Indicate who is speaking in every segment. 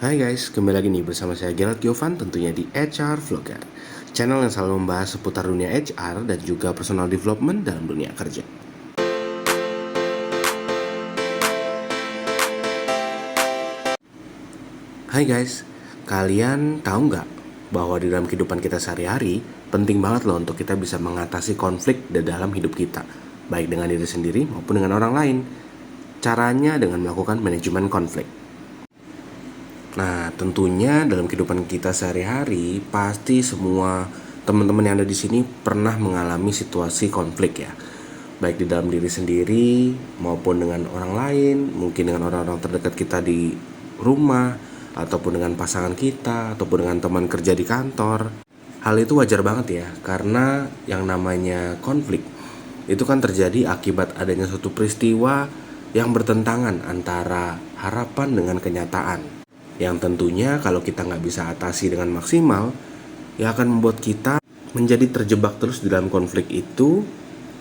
Speaker 1: Hai guys, kembali lagi nih bersama saya Gerald Giovan tentunya di HR Vlogger, channel yang selalu membahas seputar dunia HR dan juga personal development dalam dunia kerja. Hai guys, kalian tahu nggak bahwa di dalam kehidupan kita sehari-hari penting banget loh untuk kita bisa mengatasi konflik di dalam hidup kita, baik dengan diri sendiri maupun dengan orang lain. Caranya dengan melakukan manajemen konflik. Nah, tentunya dalam kehidupan kita sehari-hari pasti semua teman-teman yang ada di sini pernah mengalami situasi konflik ya. Baik di dalam diri sendiri maupun dengan orang lain, mungkin dengan orang-orang terdekat kita di rumah ataupun dengan pasangan kita ataupun dengan teman kerja di kantor. Hal itu wajar banget ya, karena yang namanya konflik itu kan terjadi akibat adanya suatu peristiwa yang bertentangan antara harapan dengan kenyataan, yang tentunya kalau kita nggak bisa atasi dengan maksimal, ya akan membuat kita menjadi terjebak terus di dalam konflik itu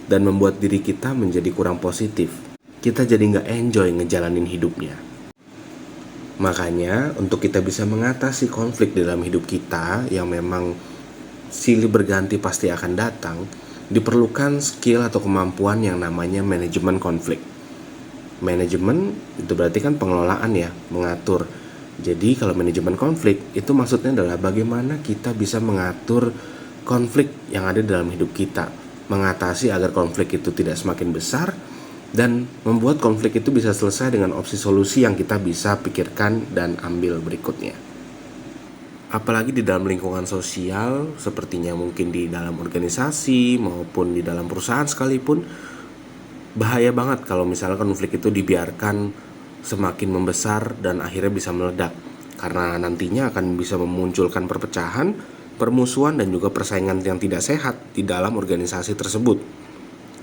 Speaker 1: dan membuat diri kita menjadi kurang positif. Kita jadi nggak enjoy ngejalanin hidupnya. Makanya untuk kita bisa mengatasi konflik di dalam hidup kita yang memang silih berganti pasti akan datang, diperlukan skill atau kemampuan yang namanya manajemen konflik. Manajemen itu berarti kan pengelolaan ya, mengatur. Jadi kalau manajemen konflik itu maksudnya adalah bagaimana kita bisa mengatur konflik yang ada dalam hidup kita, mengatasi agar konflik itu tidak semakin besar dan membuat konflik itu bisa selesai dengan opsi solusi yang kita bisa pikirkan dan ambil berikutnya. Apalagi di dalam lingkungan sosial, sepertinya mungkin di dalam organisasi maupun di dalam perusahaan sekalipun, bahaya banget kalau misalnya konflik itu dibiarkan semakin membesar dan akhirnya bisa meledak, karena nantinya akan bisa memunculkan perpecahan, permusuhan dan juga persaingan yang tidak sehat di dalam organisasi tersebut,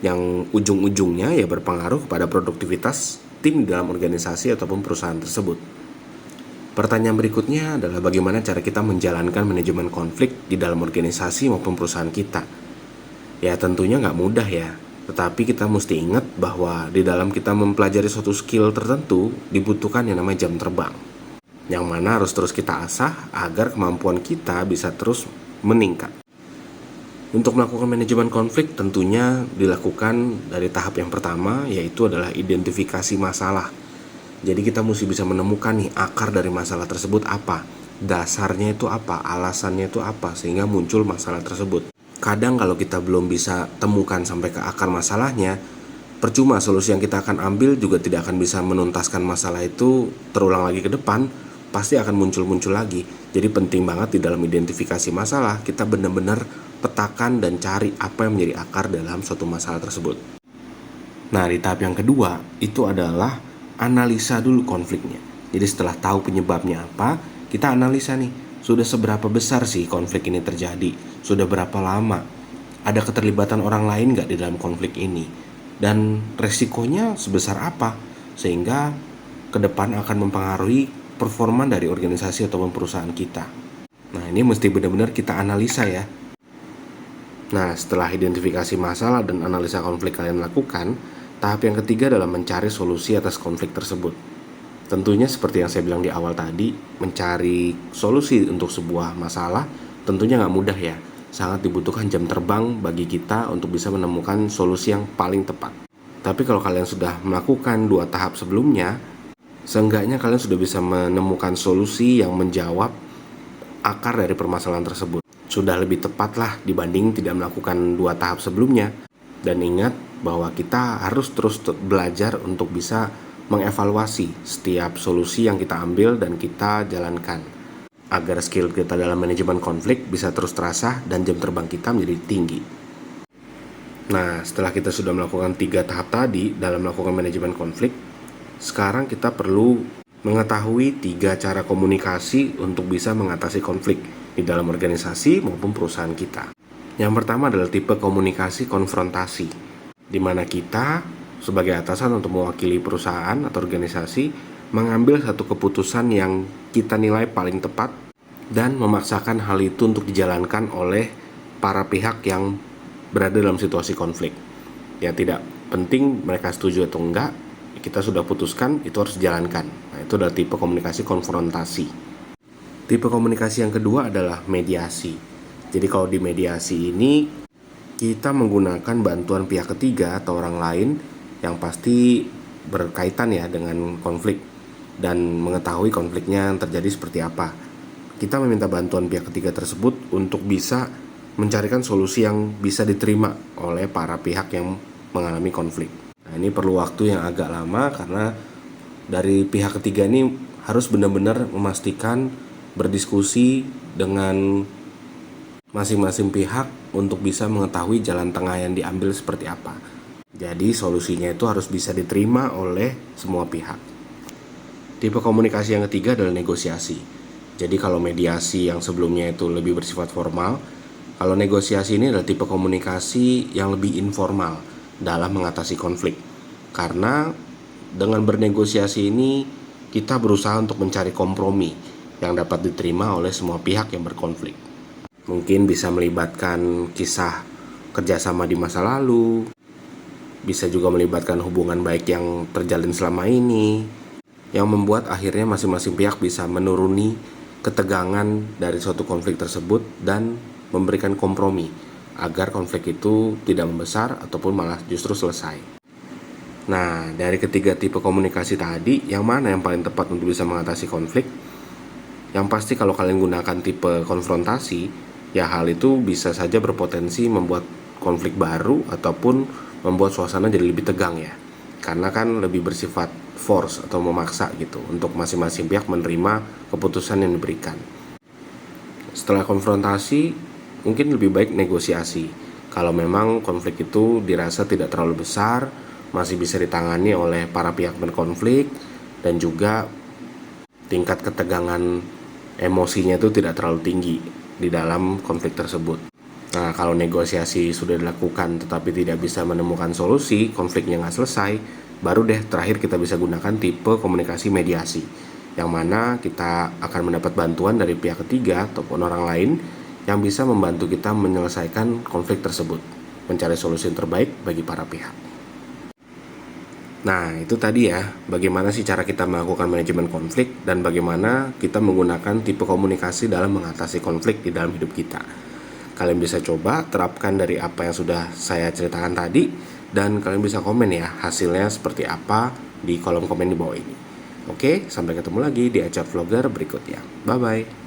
Speaker 1: yang ujung-ujungnya ya berpengaruh kepada produktivitas tim di dalam organisasi ataupun perusahaan tersebut. Pertanyaan berikutnya adalah bagaimana cara kita menjalankan manajemen konflik di dalam organisasi maupun perusahaan kita. Ya tentunya nggak mudah ya, tetapi kita mesti ingat bahwa di dalam kita mempelajari suatu skill tertentu dibutuhkan yang namanya jam terbang, yang mana harus terus kita asah agar kemampuan kita bisa terus meningkat. Untuk melakukan manajemen konflik tentunya dilakukan dari tahap yang pertama, yaitu adalah identifikasi masalah. Jadi kita mesti bisa menemukan nih akar dari masalah tersebut apa, dasarnya itu apa, alasannya itu apa, sehingga muncul masalah tersebut. Kadang kalau kita belum bisa temukan sampai ke akar masalahnya, percuma solusi yang kita akan ambil juga tidak akan bisa menuntaskan masalah itu terulang lagi ke depan, pasti akan muncul-muncul lagi. Jadi penting banget di dalam identifikasi masalah, kita benar-benar petakan dan cari apa yang menjadi akar dalam suatu masalah tersebut. Nah, di tahap yang kedua, itu adalah analisa dulu konfliknya. Jadi setelah tahu penyebabnya apa, kita analisa nih, sudah seberapa besar sih konflik ini terjadi? Sudah berapa lama? Ada keterlibatan orang lain nggak di dalam konflik ini? Dan resikonya sebesar apa? Sehingga ke depan akan mempengaruhi performa dari organisasi ataupun perusahaan kita. Nah, ini mesti benar-benar kita analisa ya. Nah, setelah identifikasi masalah dan analisa konflik kalian lakukan, tahap yang ketiga adalah mencari solusi atas konflik tersebut. Tentunya seperti yang saya bilang di awal tadi, mencari solusi untuk sebuah masalah tentunya nggak mudah ya. Sangat dibutuhkan jam terbang bagi kita untuk bisa menemukan solusi yang paling tepat. Tapi kalau kalian sudah melakukan 2 tahap sebelumnya, seenggaknya kalian sudah bisa menemukan solusi yang menjawab akar dari permasalahan tersebut. Sudah lebih tepat lah dibanding tidak melakukan 2 tahap sebelumnya. Dan ingat bahwa kita harus terus belajar untuk bisa mengevaluasi setiap solusi yang kita ambil dan kita jalankan, agar skill kita dalam manajemen konflik bisa terus terasah dan jam terbang kita menjadi tinggi. Nah, setelah kita sudah melakukan 3 tahap tadi dalam melakukan manajemen konflik, sekarang kita perlu mengetahui 3 cara komunikasi untuk bisa mengatasi konflik di dalam organisasi maupun perusahaan kita. Yang pertama adalah tipe komunikasi konfrontasi, di mana kita sebagai atasan untuk mewakili perusahaan atau organisasi mengambil satu keputusan yang kita nilai paling tepat dan memaksakan hal itu untuk dijalankan oleh para pihak yang berada dalam situasi konflik. Ya tidak penting mereka setuju atau enggak, kita sudah putuskan, itu harus dijalankan. Nah, itu adalah tipe komunikasi konfrontasi. Tipe komunikasi yang kedua adalah mediasi. Jadi kalau di mediasi ini, kita menggunakan bantuan pihak ketiga atau orang lain yang pasti berkaitan ya dengan konflik dan mengetahui konfliknya yang terjadi seperti apa. Kita meminta bantuan pihak ketiga tersebut untuk bisa mencarikan solusi yang bisa diterima oleh para pihak yang mengalami konflik. Nah, ini perlu waktu yang agak lama karena dari pihak ketiga ini harus benar-benar memastikan berdiskusi dengan masing-masing pihak untuk bisa mengetahui jalan tengah yang diambil seperti apa. Jadi solusinya itu harus bisa diterima oleh semua pihak. Tipe komunikasi yang ketiga adalah negosiasi. Jadi kalau mediasi yang sebelumnya itu lebih bersifat formal, kalau negosiasi ini adalah tipe komunikasi yang lebih informal dalam mengatasi konflik. Karena dengan bernegosiasi ini kita berusaha untuk mencari kompromi yang dapat diterima oleh semua pihak yang berkonflik. Mungkin bisa melibatkan kisah kerjasama di masa lalu, bisa juga melibatkan hubungan baik yang terjalin selama ini, yang membuat akhirnya masing-masing pihak bisa menuruni ketegangan dari suatu konflik tersebut dan memberikan kompromi agar konflik itu tidak membesar ataupun malah justru selesai. Nah, dari ketiga tipe komunikasi tadi, yang mana yang paling tepat untuk bisa mengatasi konflik? Yang pasti kalau kalian gunakan tipe konfrontasi, ya hal itu bisa saja berpotensi membuat konflik baru ataupun membuat suasana jadi lebih tegang ya. Karena kan lebih bersifat force atau memaksa gitu untuk masing-masing pihak menerima keputusan yang diberikan. Setelah konfrontasi, mungkin lebih baik negosiasi. Kalau memang konflik itu dirasa tidak terlalu besar, masih bisa ditangani oleh para pihak berkonflik, dan juga tingkat ketegangan emosinya itu tidak terlalu tinggi di dalam konflik tersebut. Nah, kalau negosiasi sudah dilakukan tetapi tidak bisa menemukan solusi, konfliknya nggak selesai, baru deh terakhir kita bisa gunakan tipe komunikasi mediasi, yang mana kita akan mendapat bantuan dari pihak ketiga ataupun orang lain yang bisa membantu kita menyelesaikan konflik tersebut, mencari solusi yang terbaik bagi para pihak. Nah, itu tadi ya, bagaimana sih cara kita melakukan manajemen konflik dan bagaimana kita menggunakan tipe komunikasi dalam mengatasi konflik di dalam hidup kita. Kalian bisa coba terapkan dari apa yang sudah saya ceritakan tadi, dan kalian bisa komen ya hasilnya seperti apa di kolom komen di bawah ini. Oke, sampai ketemu lagi di HR Vlogger berikutnya. Bye-bye.